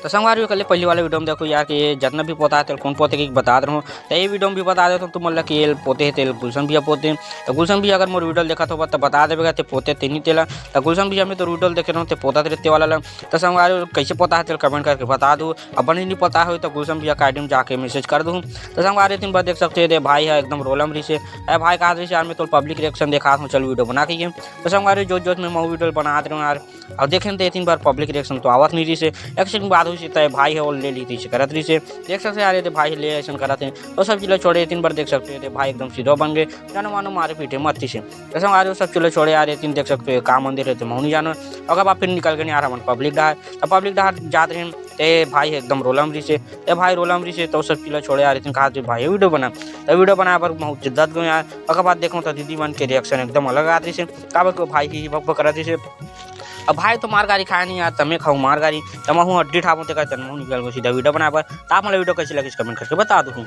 तो संगवारी कल पहली वाले वीडियो में देखो यार कि ये जितना भी पोता है तेल कौन पोते की बता रहा हूँ। तो ये वीडियो में भी बता देता हूँ तुम मतलब कि ये पोते है तेल गुलशन भैया पोते। तो गुलशन भैया अगर मोर वीडियो देखा तो बता देगा ते पोते तेनी तेला। तो गुलशन भैया में तो वीडियो देखे रहा हूँ पोता तेरे वाला लग। तो संगवारी कैसे पोता है तेल कमेंट करके बता दूँ। अब बनी नहीं पता हो तो गुलशन भैया का आईडी में जाके मैसेज कर दूँ। तो संगवारी दिन बाद देख सकते हैं भाई है एकदम रोलम रही से भाई कहा रही से यार मैं तो पब्लिक रिएक्शन देखा हूँ चल वीडियो बना के। तो संगवारी जो मैं वीडियो बना रहा हूँ यार अब देखें तो 3 बार पब्लिक रिएक्शन तो आवत नहीं रही से एक सेकंड बाद हुई से भाई है और ले ली थी करत रही से देख सकते आ रहे थे भाई ले ऐसा कराते हैं। तो सब चीज़ें छोड़े 3 बार देख सकते थे भाई एकदम सीधो बन गए जानो मानो मारे पीटे मत्ती से ऐसा आ रहे सब चीज़ें छोड़े आ रहे 3 देख सकते हैं काम मंदिर रहते मऊ नहीं जानो। अगर आप फिर निकल के नहीं आ रहा मन पब्लिक डहार तो पब्लिक डहार जाते हैं ते भाई एकदम रोलम रही से भाई रोलम रही से तो सब चीज़ें छोड़े आ रही थी कहा भाई वीडियो बना तो वीडियो बनाया पर बहुत जिद्दत गए यार। अगर बात देखो तो दीदी मन के रिएक्शन एकदम अलग आती से काबर को भाई ही बक करा से अब भाई तो मार गाड़ी खाया नहीं यार तमें खाऊँ मार गाड़ी तो मैं हूँ अड्डी ठापू तो कहते निकल गो सीधा वीडियो बना पर आप मतलब वीडियो कैसे लगे कमेंट करके बता दूँ।